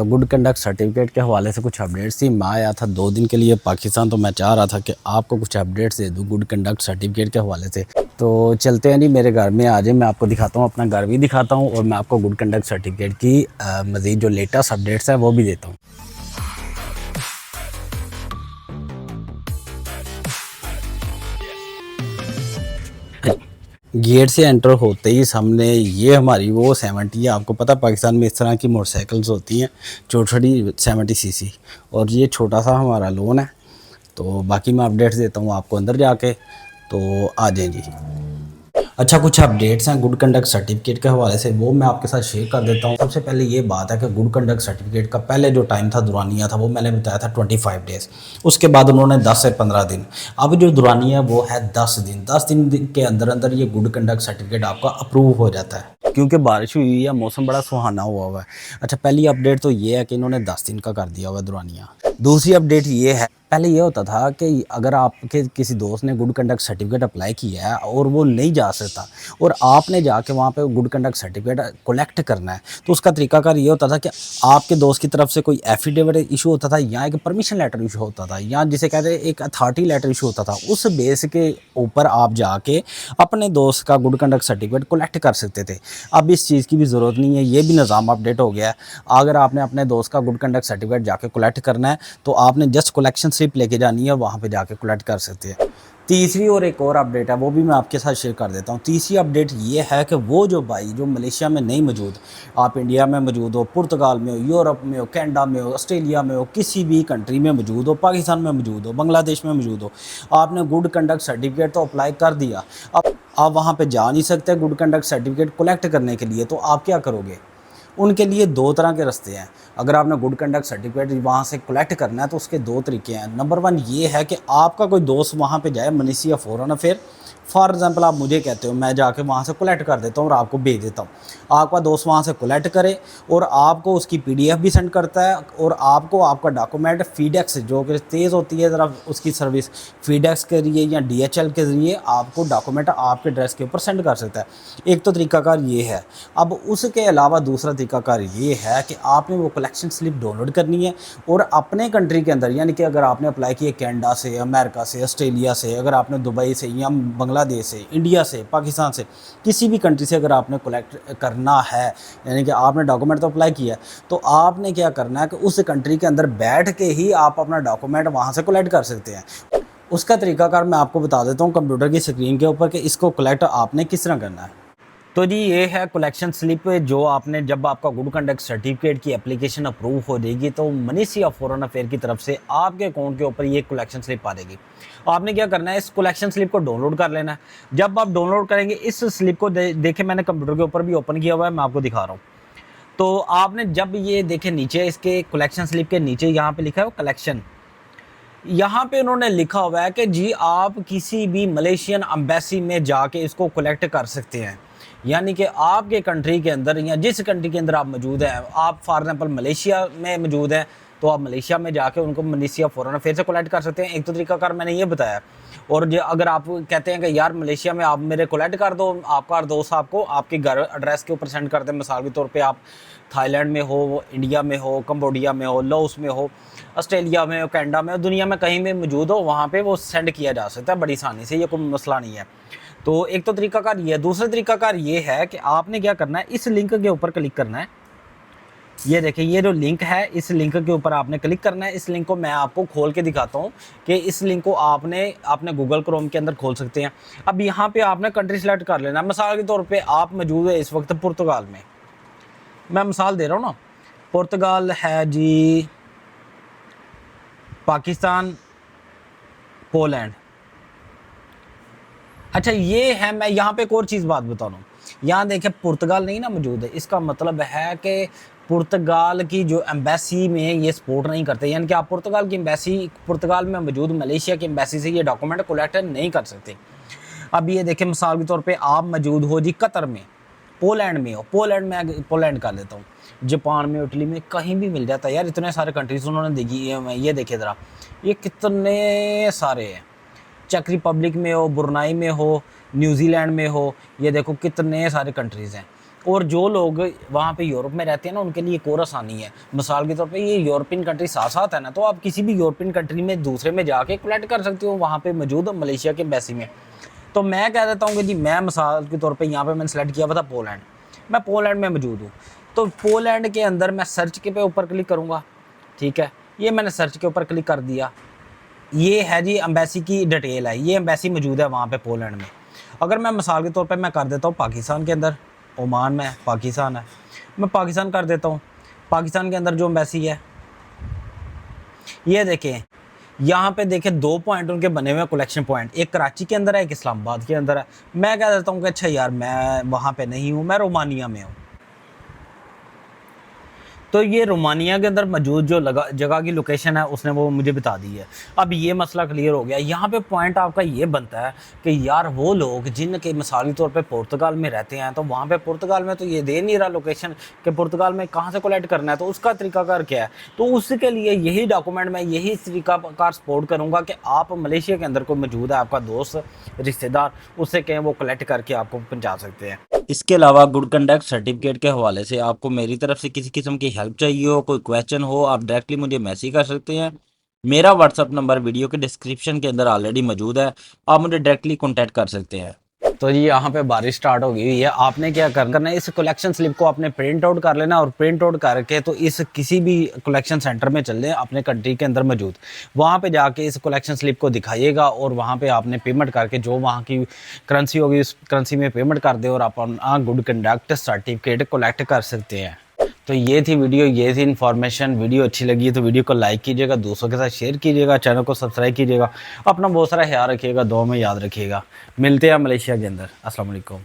तो good conduct certificate के हवाले से कुछ अपडेट्स थी। मैं आया था 2 दिन के लिए पाकिस्तान, तो मैं चाह रहा था कि आपको कुछ अपडेट्स दे दूँ गुड कंडक्ट सर्टिफिकेट के हवाले से। तो चलते हैं जी, मेरे घर में आ जाए, मैं आपको दिखाता हूँ, अपना घर भी दिखाता हूँ और मैं आपको गुड कंडक्ट सर्टिफिकेट की मज़ीद जो लेटेस्ट अपडेट्स है वो भी देता हूँ। गेट से एंटर होते ही सामने ये हमारी वो 70 है। आपको पता है पाकिस्तान में इस तरह की मोटरसाइकिल्स होती हैं छोटी छोटी 70 सीसी, और ये छोटा सा हमारा लोन है। तो बाकी मैं अपडेट्स देता हूँ आपको अंदर जाके, तो आ जाए जी। अच्छा, कुछ अपडेट्स हैं गुड कंडक्ट सर्टिफिकेट के हवाले से, वो मैं आपके साथ शेयर कर देता हूँ। सबसे पहले ये बात है कि गुड कंडक्ट सर्टिफिकेट का पहले जो टाइम था दुरानिया था, वो मैंने बताया था 25 डेज़। उसके बाद उन्होंने 10 से 15 दिन। अब जो दुरानिया है वो है 10 दिन। 10 दिन के अंदर अंदर ये गुड कंडक्ट सर्टिफिकेट आपका अप्रूव हो जाता है, क्योंकि बारिश हुई है, मौसम बड़ा सुहाना हुआ है। अच्छा, पहली अपडेट तो ये है कि इन्होंने 10 दिन का कर दिया हुआ है दुरानिया। दूसरी अपडेट ये है, पहले ये होता था कि अगर आपके किसी दोस्त ने गुड कंडक्ट सर्टिफिकेट अप्लाई किया है और वो नहीं जा सकता और आपने जाके वहाँ पे गुड कंडक्ट सर्टिफिकेट कलेक्ट करना है, तो उसका तरीकाकार ये होता था कि आपके दोस्त की तरफ से कोई एफिडेविट इशू होता था या एक परमिशन लेटर इशू होता था या जिसे कहते हैं एक अथॉरिटी लेटर इशू होता था। उस बेस के ऊपर आप जाके अपने दोस्त का गुड कंडक्ट सर्टिफिकेट कलेक्ट कर सकते थे। अब इस चीज़ की भी ज़रूरत नहीं है, ये भी निज़ाम अपडेट हो गया है। अगर आपने अपने दोस्त का गुड कंडक्ट सर्टिफिकेट जाके कलेक्ट करना है तो आपने जस्ट कलेक्शन स्लिप लेके जानी है, वहाँ पे जाके कलेक्ट कर सकते हैं। तीसरी और एक और अपडेट है, वो भी मैं आपके साथ शेयर कर देता हूँ। तीसरी अपडेट ये है कि वो जो भाई जो मलेशिया में नहीं मौजूद, आप इंडिया में मौजूद हो, पुर्तगाल में हो, यूरोप में हो, कनाडा में हो, ऑस्ट्रेलिया में हो, किसी भी कंट्री में मौजूद हो, पाकिस्तान में मौजूद हो, बांग्लादेश में मौजूद हो, आपने गुड कंडक्ट सर्टिफिकेट तो अप्लाई कर दिया। अब आप वहाँ पर जा नहीं सकते गुड कंडक्ट सर्टिफिकेट कलेक्ट करने के लिए, तो आप क्या करोगे? उनके लिए 2 तरह के रास्ते हैं। अगर आपने गुड कंडक्ट सर्टिफिकेट वहाँ से कलेक्ट करना है तो उसके 2 तरीके हैं। नंबर 1 ये है कि आपका कोई दोस्त वहाँ पे जाए, ministry of foreign affair, for example आप मुझे कहते हो, मैं जाके वहाँ से कलेक्ट कर देता हूँ और आपको भेज देता हूँ। आपका दोस्त वहाँ से कलेक्ट करे और आपको उसकी PDF भी सेंड करता है और आपको आपका डॉक्यूमेंट फीडेक्स, जो कि तेज़ होती है ज़रा उसकी सर्विस, फीडेक्स के जरिए या DHL के ज़रिए आपको डॉक्यूमेंट आपके एड्रेस के ऊपर सेंड कर सकता है। एक तो तरीकाकार ये है। अब उसके अलावा दूसरा तरीकाकार ये है कि आपने वो कलेक्शन स्लिप डाउनलोड करनी है और अपने कंट्री के अंदर, यानी कि अगर आपने अप्लाई किया कनाडा से, अमेरिका से, ऑस्ट्रेलिया से, अगर आपने दुबई से या बांग्लादेश से, इंडिया से, पाकिस्तान से, किसी भी कंट्री से अगर आपने कलेक्ट करना है, यानी कि आपने डॉक्यूमेंट तो अप्लाई किया है, तो आपने क्या करना है कि उस कंट्री के अंदर बैठ के ही आप अपना डॉक्यूमेंट वहाँ से कलेक्ट कर सकते हैं। उसका तरीकाकार मैं आपको बता देता हूँ कंप्यूटर की स्क्रीन के ऊपर कि इसको कलेक्ट आपने किस तरह करना है। तो जी ये है कलेक्शन स्लिप, जो आपने जब आपका गुड कंडक्ट सर्टिफिकेट की एप्लीकेशन अप्रूव हो जाएगी तो मिनिस्ट्री ऑफ फॉरेन अफेयर की तरफ से आपके अकाउंट के ऊपर ये कलेक्शन स्लिप आ जाएगी। आपने क्या करना है, इस कलेक्शन स्लिप को डाउनलोड कर लेना है। जब आप डाउनलोड करेंगे इस स्लिप को देखें, मैंने कंप्यूटर के ऊपर भी ओपन किया हुआ है, मैं आपको दिखा रहा हूँ। तो आपने जब ये देखें नीचे इसके कलेक्शन स्लिप के नीचे यहाँ पे लिखा है कलेक्शन, यहाँ पे उन्होंने लिखा हुआ है कि जी आप किसी भी मलेशियन एम्बेसी में जाके इसको कलेक्ट कर सकते हैं। यानी कि आपके कंट्री के अंदर या जिस कंट्री के अंदर आप मौजूद हैं, आप फॉर एग्जांपल मलेशिया में मौजूद हैं, तो आप मलेशिया में जाके उनको मिनिस्ट्री ऑफ फॉरेन अफेयर से कलेक्ट कर सकते हैं। एक तो तरीकाकार मैंने ये बताया। और जो अगर आप कहते हैं कि यार मलेशिया में आप मेरे कलेक्ट कर दो, आपका दोस्त आपको आपके घर एड्रेस के ऊपर सेंड कर दे, मिसाल के तौर पे आप थाईलैंड में हो, इंडिया में हो, कंबोडिया में हो, लाओस में हो, ऑस्ट्रेलिया में हो, कनाडा में हो, दुनिया में कहीं में मौजूद हो, वहाँ पे वो सेंड किया जा सकता है बड़ी आसानी से, ये कोई मसला नहीं है। तो एक तो तरीकाकार ये है। दूसरा तरीकाकार ये है कि आपने क्या करना है, इस लिंक के ऊपर क्लिक करना है। ये देखिए, ये जो लिंक है, इस लिंक के ऊपर आपने क्लिक करना है। इस लिंक को मैं आपको खोल के दिखाता हूँ कि इस लिंक को आपने अपने गूगल क्रोम के अंदर खोल सकते हैं। अब यहाँ पे आपने कंट्री सेलेक्ट कर लेना। मिसाल के तौर पे आप मौजूद है इस वक्त पुर्तगाल में, मैं मिसाल दे रहा हूँ ना। पुर्तगाल है जी, पाकिस्तान, पोलैंड। अच्छा ये है, मैं यहाँ पे एक और चीज़ बात बता रहा हूँ। यहाँ देखें पुर्तगाल नहीं ना मौजूद है, इसका मतलब है कि पुर्तगाल की जो एम्बेसी में ये सपोर्ट नहीं करते, यानी कि आप पुर्तगाल की एम्बेसी, पुर्तगाल में मौजूद मलेशिया की एम्बेसी से ये डॉक्यूमेंट कलेक्ट नहीं कर सकते। अब ये देखें मिसाल के तौर पे आप मौजूद हो जी कतर में, पोलैंड में हो, पोलैंड में पोलैंड कर लेता हूँ, जापान में, इटली में, कहीं भी मिल जाता है यार। इतने सारे कंट्रीज उन्होंने देखी, ये देखे ज़रा, ये कितने सारे हैं। चेक रिपब्लिक में हो, ब्रुनाई में हो, न्यूजीलैंड में हो, ये देखो कितने सारे कंट्रीज़ हैं। और जो लोग वहाँ पे यूरोप में रहते हैं ना, उनके लिए एक और आसानी है। मिसाल के तौर पे ये यूरोपियन कंट्री साथ साथ है ना, तो आप किसी भी यूरोपियन कंट्री में दूसरे में जाके कलेक्ट कर सकते हो वहाँ पे मौजूद मलेशिया के एम्बेसी में। तो मैं कह देता हूँ कि जी मैं मिसाल के तौर पे यहाँ पे मैंने सेलेक्ट किया हुआ था पोलैंड, मैं पोलैंड में मौजूद हूँ। तो पोलैंड के अंदर मैं सर्च के पे ऊपर क्लिक करूँगा, ठीक है, ये मैंने सर्च के ऊपर क्लिक कर दिया। ये है जी एम्बेसी की डिटेल है, ये एम्बेसी मौजूद है वहाँ पे पोलैंड में। अगर मैं मिसाल के तौर पे मैं कर देता हूँ पाकिस्तान के अंदर, ओमान में पाकिस्तान है, मैं पाकिस्तान कर देता हूँ। पाकिस्तान के अंदर जो एम्बेसी है, ये देखें यहाँ पे देखें 2 पॉइंट उनके बने हुए हैं कलेक्शन पॉइंट, एक कराची के अंदर है, एक इस्लामाबाद के अंदर है। मैं कह देता हूँ कि अच्छा यार मैं वहाँ पे नहीं हूँ, मैं रोमानिया में हूँ। तो ये रोमानिया के अंदर मौजूद जो जगह की लोकेशन है उसने वो मुझे बता दी है। अब ये मसला क्लियर हो गया। यहाँ पे पॉइंट आपका ये बनता है कि यार वो लोग जिनके मिसाली तौर पे पुर्तगाल में रहते हैं, तो वहाँ पे पुर्तगाल में तो ये दे नहीं रहा लोकेशन कि पुर्तगाल में कहाँ से कलेक्ट करना है, तो उसका तरीकाकार क्या है। तो उसके लिए यही डॉक्यूमेंट मैं यही तरीकाकार सपोर्ट करूँगा कि आप मलेशिया के अंदर को मौजूद है आपका दोस्त रिश्तेदार, उससे कहें वो कलेक्ट करके आपको पहुँचा सकते हैं। इसके अलावा गुड कंडक्ट सर्टिफिकेट के हवाले से आपको मेरी तरफ से किसी किस्म की हेल्प चाहिए हो, कोई क्वेश्चन हो, आप डायरेक्टली मुझे मैसेज कर सकते हैं। मेरा व्हाट्सअप नंबर वीडियो के डिस्क्रिप्शन के अंदर ऑलरेडी मौजूद है, आप मुझे डायरेक्टली कॉन्टैक्ट कर सकते हैं। तो जी यहाँ पे बारिश स्टार्ट हो गई हुई है। आपने क्या करना है, इस कलेक्शन स्लिप को आपने प्रिंट आउट कर लेना और प्रिंट आउट करके तो इस किसी भी कलेक्शन सेंटर में चल लें अपने कंट्री के अंदर मौजूद, वहाँ पे जाके इस कलेक्शन स्लिप को दिखाइएगा और वहाँ पे आपने पेमेंट करके जो वहाँ की करेंसी होगी उस करेंसी में पेमेंट कर दे और आप अपना गुड कंडक्ट सर्टिफिकेट कलेक्ट कर सकते हैं। तो ये थी वीडियो, ये थी इन्फॉर्मेशन। वीडियो अच्छी लगी तो वीडियो को लाइक कीजिएगा, दूसरों के साथ शेयर कीजिएगा, चैनल को सब्सक्राइब कीजिएगा, अपना बहुत सारा ख्याल रखिएगा, दुआ में याद रखिएगा। मिलते हैं मलेशिया के अंदर। अस्सलाम वालेकुम।